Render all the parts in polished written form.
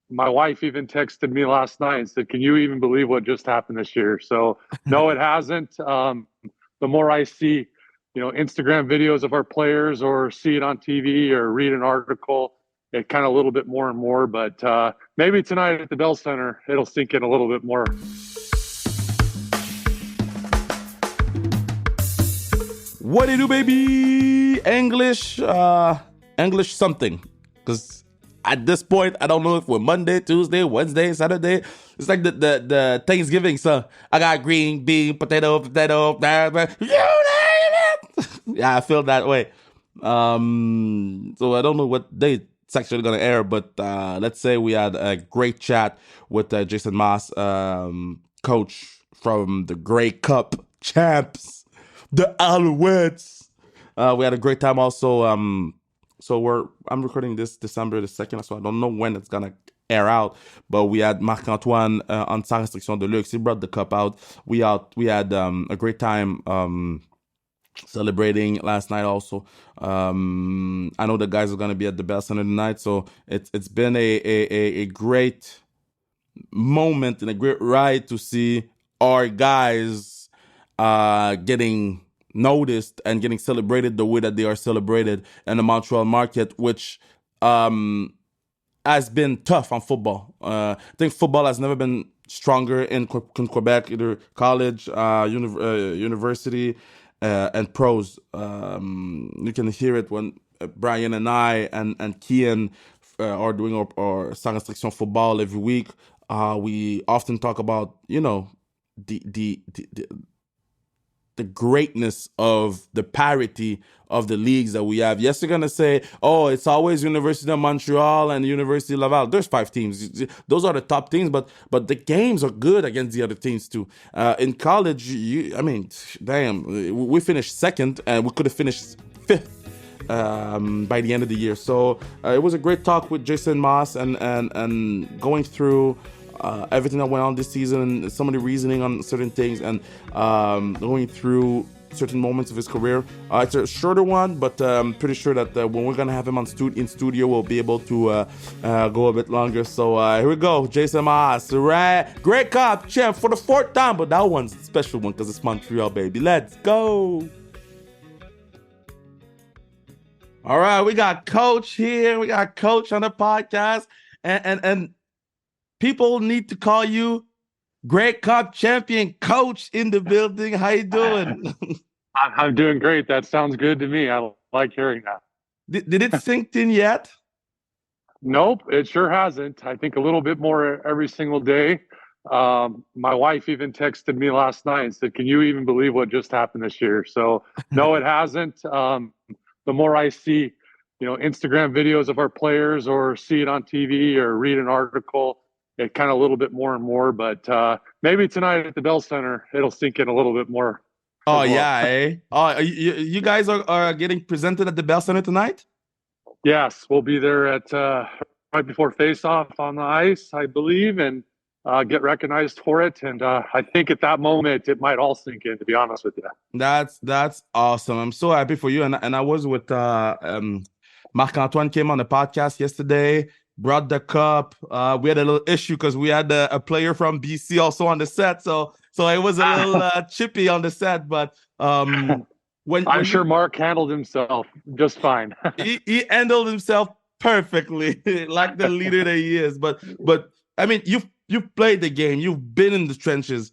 my wife even texted me last night and said, "Can you even believe what just happened this year?" So no, it hasn't. The more I see, Instagram videos of our players or see it on TV or read an article, it kind of a little bit more and more. But maybe tonight at the Bell Center, it'll sink in a little bit more. What do you do, baby? English something. Because at this point, I don't know if we're Monday, Tuesday, Wednesday, Saturday. It's like the Thanksgiving, so I got green bean, potato, blah, blah. You name it. Yeah, I feel that way. So I don't know what day it's actually gonna air, but let's say we had a great chat with Jason Maas, coach from the Grey Cup champs, the Alouettes. We had a great time also. I'm recording this December the 2nd, so I don't know when it's gonna air out. But we had Marc-Antoine on Sans Restriction de Luxe. He brought the cup out. We had a great time celebrating last night also. I know the guys are gonna be at the Bell Center tonight, so it's been a great moment and a great ride to see our guys getting noticed and getting celebrated the way that they are celebrated in the Montreal market, which has been tough on football. I think football has never been stronger in Quebec, either college, university, and pros. You can hear it when Brian and I and Kian are doing our Sans Restriction football every week. We often talk about, the greatness of the parity of the leagues that we have. Yes, you're going to say, oh, it's always University of Montreal and University of Laval. There's 5 teams. Those are the top teams, but the games are good against the other teams too. In college, we finished 2nd and we could have finished 5th. By the end of the year. So it was a great talk with Jason Maas and going through everything that went on this season and some of the reasoning on certain things and going through certain moments of his career. It's a shorter one, but I'm pretty sure that when we're going to have him in studio, we'll be able to go a bit longer. So here we go. Jason Maas, right? Great Cup champ for the 4th time, but that one's a special one because it's Montreal, baby. Let's go. All right, we got Coach here. We got Coach on the podcast, and people need to call you Grey Cup champion Coach in the building. How you doing? I'm doing great. That sounds good to me. I like hearing that. Did it sink in yet? Nope, it sure hasn't. I think a little bit more every single day. My wife even texted me last night and said, "Can you even believe what just happened this year?" So no, it hasn't. The more I see, Instagram videos of our players or see it on TV or read an article, it kind of a little bit more and more. But maybe tonight at the Bell Center, it'll sink in a little bit more. Oh, well. Yeah, eh? Oh, you guys are getting presented at the Bell Center tonight? Yes, we'll be there at right before face-off on the ice, I believe, and get recognized for it. And I think at that moment, it might all sink in, to be honest with you. That's awesome. I'm so happy for you. And I was with Marc-Antoine came on the podcast yesterday, brought the cup. We had a little issue because we had a player from BC also on the set. So it was a little chippy on the set. But I'm sure Mark handled himself just fine. he handled himself perfectly, like the leader that he is. But I mean, you've played the game. You've been in the trenches.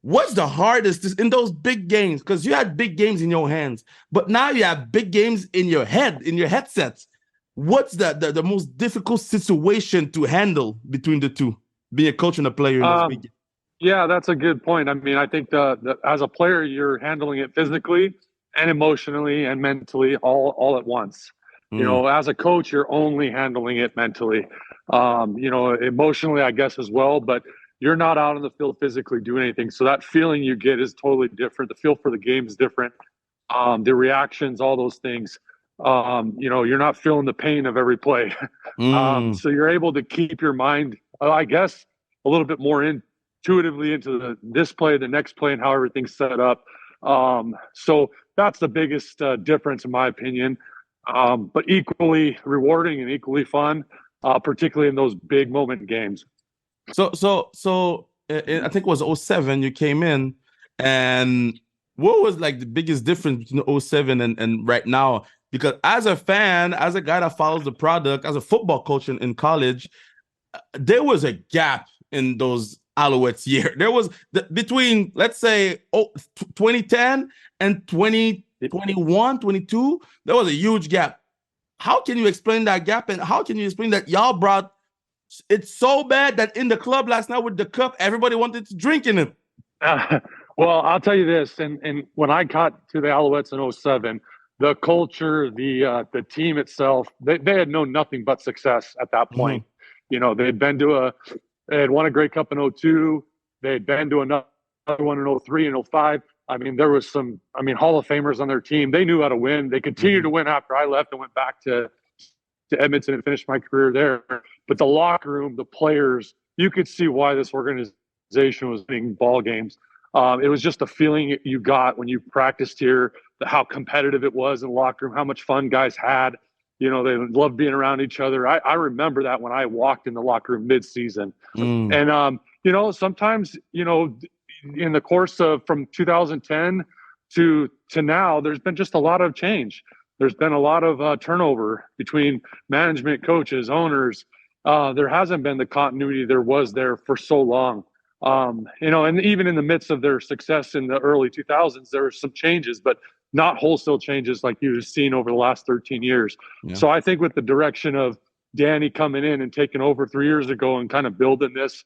What's the hardest in those big games? Because you had big games in your hands, but now you have big games in your head, in your headsets. What's the most difficult situation to handle between the two, being a coach and a player in those big games? Yeah, that's a good point. I mean, I think as a player, you're handling it physically and emotionally and mentally all at once. As a coach, you're only handling it mentally. Emotionally, I guess, as well, but you're not out on the field physically doing anything. So that feeling you get is totally different. The feel for the game is different. The reactions, all those things. You're not feeling the pain of every play. So you're able to keep your mind, I guess, a little bit more intuitively into this play, the next play, and how everything's set up. So that's the biggest difference, in my opinion. But equally rewarding and equally fun. particularly in those big moment games. I think it was '07 you came in, and what was like the biggest difference between '07 and right now? Because as a fan, as a guy that follows the product, as a football coach in college, there was a gap in those Alouettes year. There was between, let's say, 2010 and 2021, 22, there was a huge gap. How can you explain that gap? And how can you explain that y'all brought it's so bad that in the club last night with the cup, everybody wanted to drink in it? Well, I'll tell you this, and when I got to the Alouettes in '07, the culture, the team itself, they had known nothing but success at that point. They had won a Grey Cup in '02. They had been to another one in '03 and '05. I mean, there was some, Hall of Famers on their team. They knew how to win. They continued to win after I left and went back to Edmonton and finished my career there. But the locker room, the players, you could see why this organization was winning ball games. It was just a feeling you got when you practiced here, how competitive it was in the locker room, how much fun guys had. They loved being around each other. I remember that when I walked in the locker room mid-season. And, sometimes, in the course of from 2010 to now, there's been just a lot of change. There's been a lot of turnover between management, coaches, owners. There hasn't been the continuity there was there for so long. And even in the midst of their success in the early 2000s, there were some changes, but not wholesale changes like you've seen over the last 13 years. Yeah. So I think with the direction of Danny coming in and taking over 3 years ago and kind of building this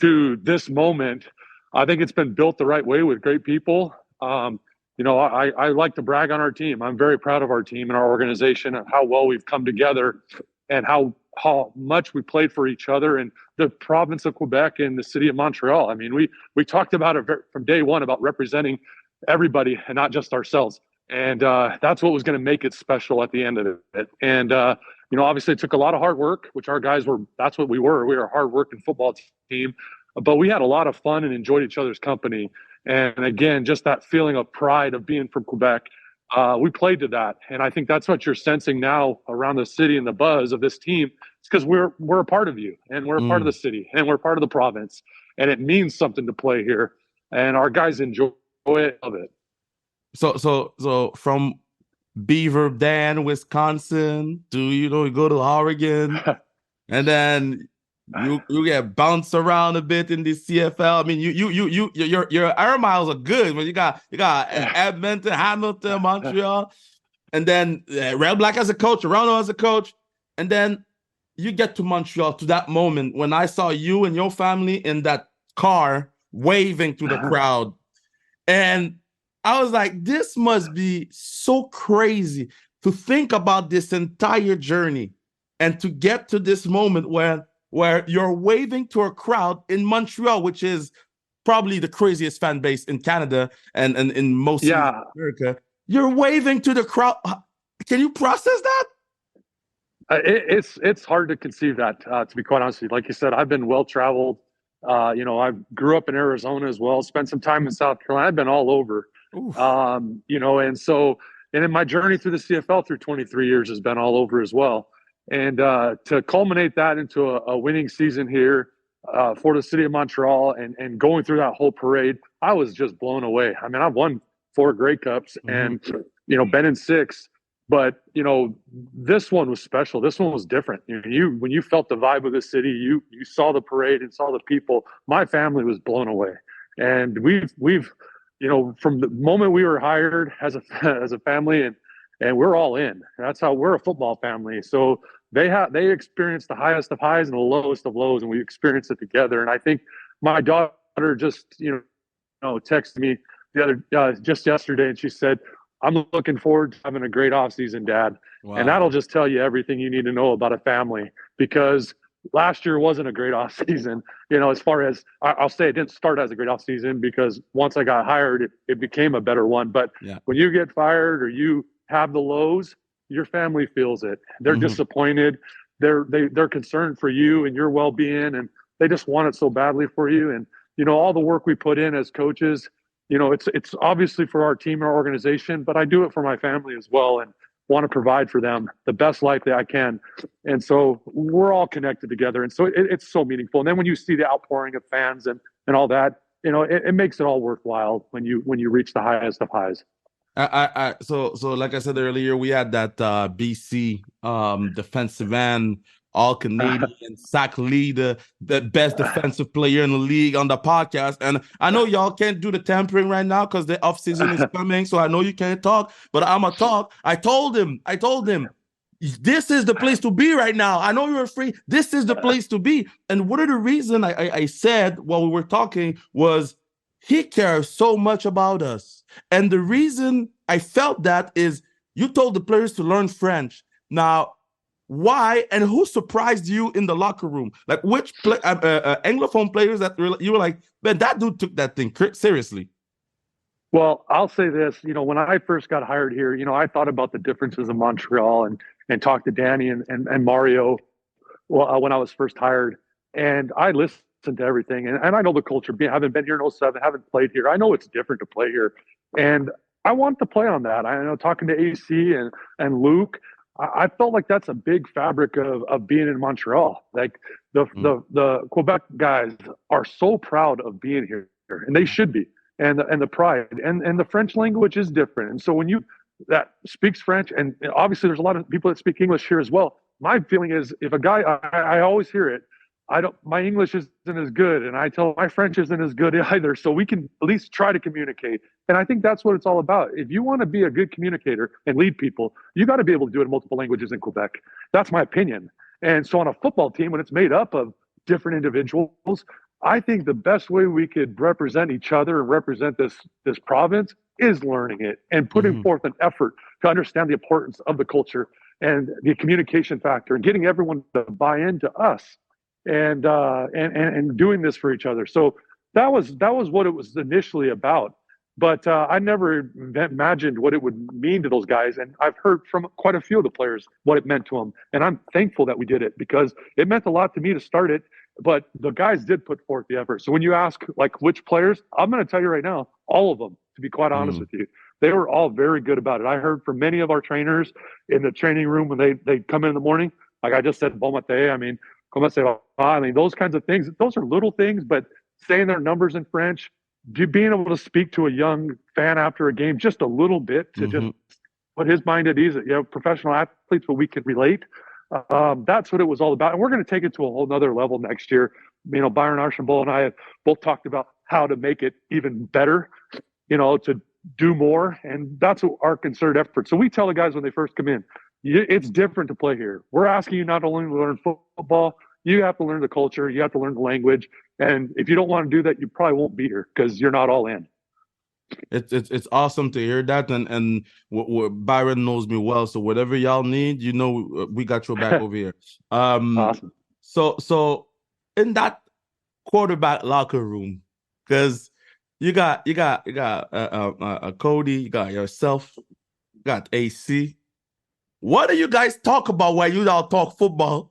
to this moment, I think it's been built the right way with great people. I like to brag on our team. I'm very proud of our team and our organization and how well we've come together and how much we played for each other in the province of Quebec and the city of Montreal. I mean, we talked about it from day one about representing everybody and not just ourselves. And that's what was going to make it special at the end of it. And, obviously it took a lot of hard work, which our guys were, that's what we were. We were a hard-working football team, but we had a lot of fun and enjoyed each other's company. And again, just that feeling of pride of being from Quebec, we played to that. And I think that's what you're sensing now around the city and the buzz of this team. It's because we're a part of you and we're a part of the city and we're part of the province. And it means something to play here. And our guys enjoy it, love it. So from Beaver Dam, Wisconsin to, you go to Oregon and then you get bounced around a bit in the CFL. I mean, your air miles are good, but you got Edmonton, Hamilton, Montreal, and then Red Black as a coach, Toronto as a coach, and then you get to Montreal, to that moment when I saw you and your family in that car waving to the crowd, and I was like, this must be so crazy to think about this entire journey and to get to this moment where you're waving to a crowd in Montreal, which is probably the craziest fan base in Canada and in most of America. You're waving to the crowd. Can you process that? It's hard to conceive that, to be quite honest with you. Like you said, I've been well-traveled. I grew up in Arizona as well, spent some time in South Carolina. I've been all over. And in my journey through the CFL through 23 years has been all over as well. And to culminate that into a winning season here for the city of Montreal and going through that whole parade, I was just blown away. I mean, I've won 4 Grey Cups and, been in 6. But, this one was special. This one was different. When you felt the vibe of the city, you saw the parade and saw the people, my family was blown away. And we've from the moment we were hired as a family and we're all in. That's how we're a football family. So they experienced the highest of highs and the lowest of lows, and we experienced it together. And I think my daughter just texted me just yesterday, and she said, "I'm looking forward to having a great off season, Dad." Wow. And that'll just tell you everything you need to know about a family, because last year wasn't a great off season. As far as I'll say, it didn't start as a great off season because once I got hired, it became a better one. But when you get fired or you have the lows, your family feels it. They're disappointed. They're concerned for you and your well-being, and they just want it so badly for you. And all the work we put in as coaches, it's obviously for our team, our organization, but I do it for my family as well. And want to provide for them the best life that I can. And so we're all connected together. And so it's so meaningful. And then when you see the outpouring of fans and all that, it makes it all worthwhile when you reach the highest of highs. So like I said earlier, we had that BC defensive end, all Canadian sack leader, the best defensive player in the league on the podcast. And I know y'all can't do the tampering right now because the off season is coming. So I know you can't talk, but I'm gonna talk. I told him, this is the place to be right now. I know you're free. This is the place to be. And one of the reasons I said while we were talking was he cares so much about us. And the reason I felt that is you told the players to learn French. Now, why and who surprised you in the locker room? Like which Anglophone players that you were like, man, that dude took that thing seriously? Well, I'll say this, when I first got hired here, I thought about the differences in Montreal and talked to Danny and Mario when I was first hired. And I listened to everything. And I know the culture. I haven't been here in 07, haven't played here. I know it's different to play here. And I want to play on that. I know talking to AC and Luke, I felt like that's a big fabric of being in Montreal. Like the Quebec guys are so proud of being here, and they should be. And the pride and the French language is different. And so when that speaks French, and obviously there's a lot of people that speak English here as well. My feeling is if a guy, I always hear it, my English isn't as good, and I tell my French isn't as good either. So we can at least try to communicate. And I think that's what it's all about. If you want to be a good communicator and lead people, you got to be able to do it in multiple languages in Quebec. That's my opinion. And so on a football team, when it's made up of different individuals, I think the best way we could represent each other and represent this province is learning it and putting forth an effort to understand the importance of the culture and the communication factor and getting everyone to buy into us and doing this for each other. So that was what it was initially about. But I never imagined what it would mean to those guys. And I've heard from quite a few of the players what it meant to them. And I'm thankful that we did it because it meant a lot to me to start it. But the guys did put forth the effort. So when you ask like which players, I'm going to tell you right now, all of them, to be quite honest with you, they were all very good about it. I heard from many of our trainers in the training room when they come in the morning, like I just said, bon matin, I mean, comment ça va? I mean, those kinds of things, those are little things, but saying their numbers in French, being able to speak to a young fan after a game just a little bit to just put his mind at ease, professional athletes, but we could relate. That's what it was all about. And we're going to take it to a whole nother level next year. Byron Archambault and I have both talked about how to make it even better, to do more. And that's our concerted effort. So we tell the guys when they first come in, it's different to play here. We're asking you not only to learn football, you have to learn the culture, you have to learn the language. And if you don't want to do that, you probably won't be here because you're not all in. It's awesome to hear that, and Byron knows me well, so whatever y'all need, we got your back over here. Awesome. So in that quarterback locker room, because you got Cody, you got yourself, you got AC. What do you guys talk about when you all talk football?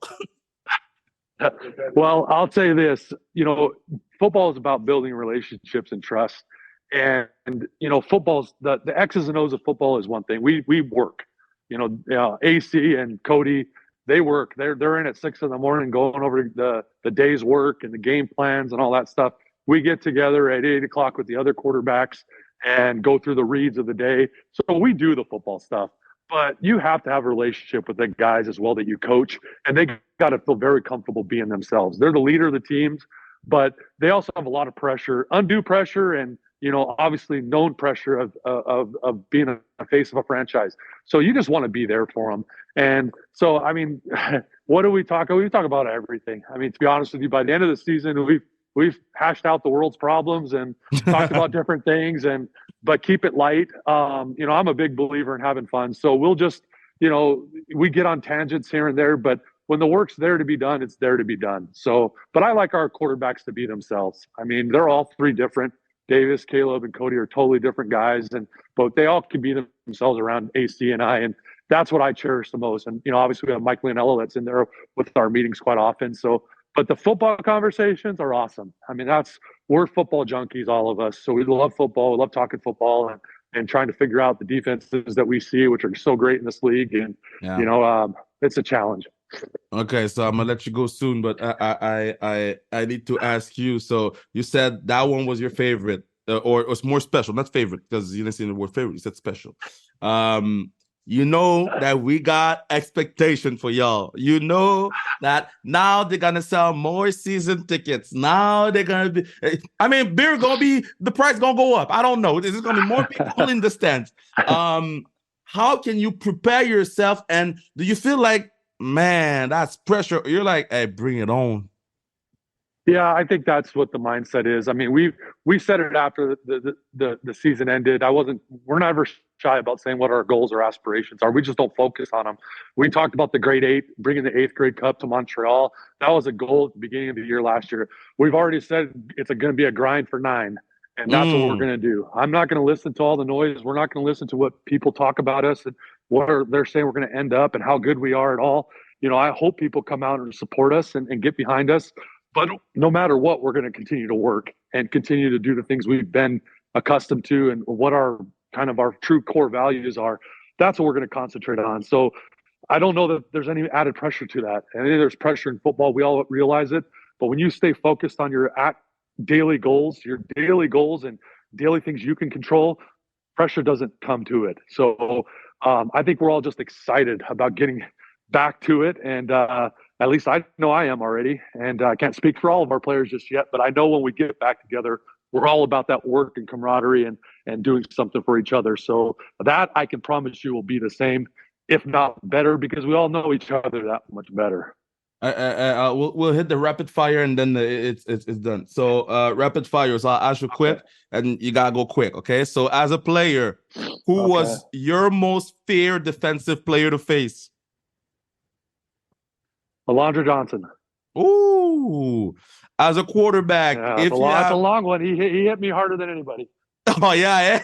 Well, I'll say this, football is about building relationships and trust. And football's the X's and O's of football is one thing. We work, AC and Cody, they work. They're in at 6 a.m, going over the day's work and the game plans and all that stuff. We get together at 8 o'clock with the other quarterbacks and go through the reads of the day. So we do the football stuff. But you have to have a relationship with the guys as well that you coach, and they got to feel very comfortable being themselves. They're the leader of the teams, but they also have a lot of pressure, undue pressure, and obviously known pressure of being a face of a franchise. So you just want to be there for them. And so, I mean, what do we talk about? We talk about everything. I mean, to be honest with you, by the end of the season, we've hashed out the world's problems and talked about different things, but keep it light. I'm a big believer in having fun. So we'll just, we get on tangents here and there, but when the work's there to be done, it's there to be done. So, but I like our quarterbacks to be themselves. I mean, they're all three different. Davis, Caleb, and Cody are totally different guys, but they all can be themselves around AC and I, and that's what I cherish the most. And obviously we have Mike Leonello that's in there with our meetings quite often. So, but the football conversations are awesome. I mean, we're football junkies, all of us. So we love football, we love talking football, and and trying to figure out the defenses that we see, which are so great in this league. And, it's a challenge. Okay, so I'm gonna let you go soon, but I need to ask you. So you said that one was your favorite, or was more special, not favorite, because you didn't say the word favorite. You said special. You know that we got expectation for y'all. You know that now they're gonna sell more season tickets. Now they're gonna be. I mean, beer gonna be the price gonna go up. I don't know. There's gonna be more people in the stands. How can you prepare yourself? And do you feel like, man, that's pressure? You're like, hey, bring it on. Yeah, I think that's what the mindset is. I mean, we said it after the season ended. We're never shy about saying what our goals or aspirations are. We just don't focus on them. We talked about the grade 8, bringing the 8th grade cup to Montreal. That was a goal at the beginning of the year last year. We've already said it's going to be a grind for 9, and that's what we're going to do. I'm not going to listen to all the noise. We're not going to listen to what people talk about us and they're saying we're going to end up and how good we are at all. I hope people come out and support us and get behind us. But no matter what, we're going to continue to work and continue to do the things we've been accustomed to and what our true core values are. That's what we're going to concentrate on. So I don't know that there's any added pressure to that. And there's pressure in football. We all realize it. But when you stay focused on your daily goals and daily things you can control, pressure doesn't come to it. So I think we're all just excited about getting back to it. And at least I know I am already. And I can't speak for all of our players just yet, but I know when we get back together, we're all about that work and camaraderie and doing something for each other. So that I can promise you will be the same, if not better, because we all know each other that much better. We'll hit the rapid fire and then it's done. So rapid fire. So I'll ask you quick, and you gotta go quick. Okay. So as a player, who was your most feared defensive player to face? Alondra Johnson. Ooh. As a quarterback, that's a long one. He hit me harder than anybody. Oh yeah.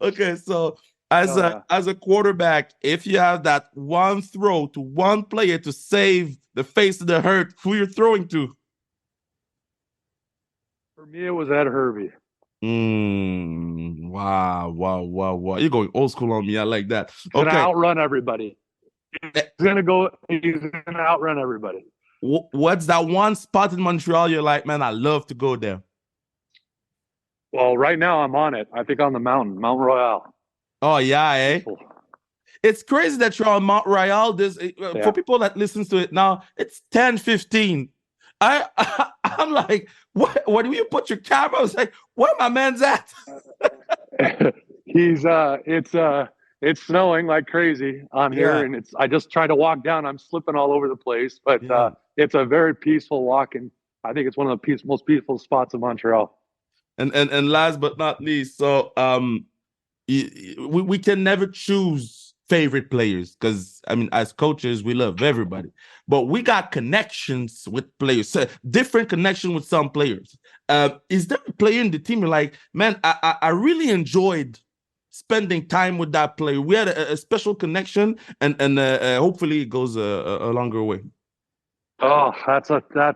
Okay. So as a quarterback, if you have that one throw to one player to save the face of the hurt, who you're throwing to? For me, it was Ed Hervey. Wow. You're going old school on me. I like that. He's gonna outrun everybody. He's gonna outrun everybody. What's that one spot in Montreal you're like, man, I love to go there? Well, right now I'm on it. I think on the mountain, Mount Royal. Oh yeah, eh? It's crazy that you're on Mount Royal. For people that listens to it now, it's 10:15. I'm like, what do you put your camera? I was like, where my man's at? It's snowing like crazy on here, and I just try to walk down. I'm slipping all over the place, but it's a very peaceful walk, and I think it's one of the most peaceful spots in Montreal. And last but not least, so we can never choose favorite players because I mean, as coaches, we love everybody, but we got connections with players, so different connection with some players. Is there a player in the team you're like, man, I really enjoyed spending time with that player? We had a special connection, and hopefully it goes a longer way. Oh,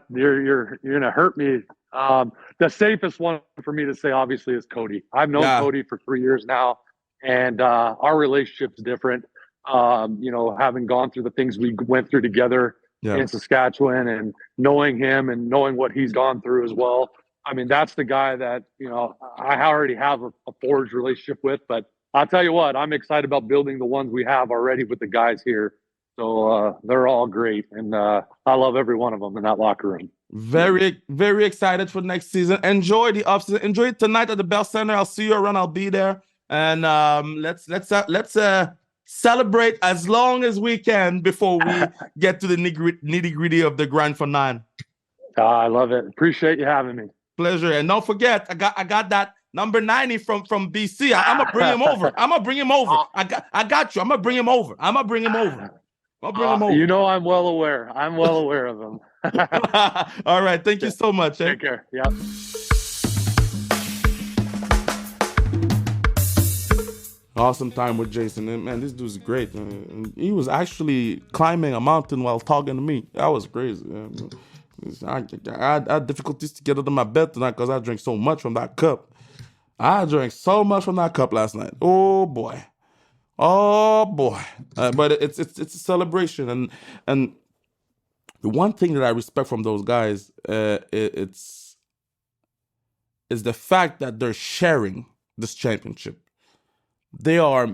you're gonna hurt me. The safest one for me to say, obviously, is Cody. I've known Cody for 3 years now, and our relationship's different. Having gone through the things we went through together in Saskatchewan, and knowing him and knowing what he's gone through as well. I mean, that's the guy that I already have a forged relationship with. But I'll tell you what, I'm excited about building the ones we have already with the guys here. So they're all great, and I love every one of them in that locker room. Very, very excited for next season. Enjoy the offseason. Enjoy it tonight at the Bell Center. I'll see you around. I'll be there, and let's celebrate as long as we can before we get to the nitty gritty of the grind for 9. I love it. Appreciate you having me. Pleasure. And don't forget, I got that number 90 from BC. I'm gonna bring him over. I got you. I'm gonna bring him over. I'll bring him over. I'm well aware. I'm well aware of him. All right. Thank you so much. Take care. Yep. Awesome time with Jason. And man, this dude's great. He was actually climbing a mountain while talking to me. That was crazy. I had difficulties to get out of my bed tonight because I drank so much from that cup. I drank so much from that cup last night. Oh boy. Oh boy. But it's a celebration, and the one thing that I respect from those guys, it's is the fact that they're sharing this championship. They are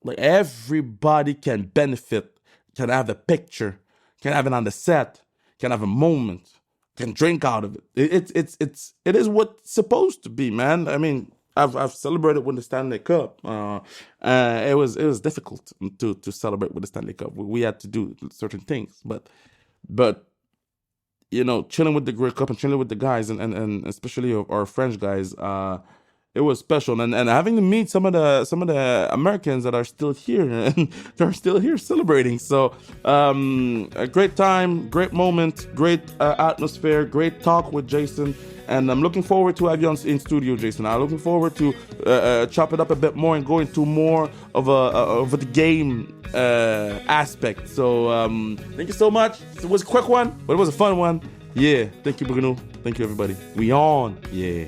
like, everybody can benefit, can have a picture, can have it on the set, can have a moment, can drink out of it. It is what's supposed to be, man. I mean, I've celebrated with the Stanley Cup. It was difficult to celebrate with the Stanley Cup. We had to do certain things, but you know, chilling with the Great Cup and chilling with the guys, and especially our French guys, it was special. And having to meet some of the Americans that are still here and they're still here celebrating. So a great time, great moment, great atmosphere, great talk with Jason. And I'm looking forward to have you in studio, Jason. I'm looking forward to chop it up a bit more and go into more of the game aspect. So thank you so much. It was a quick one, but it was a fun one. Yeah, thank you, Bruno. Thank you, everybody. We on. Yeah.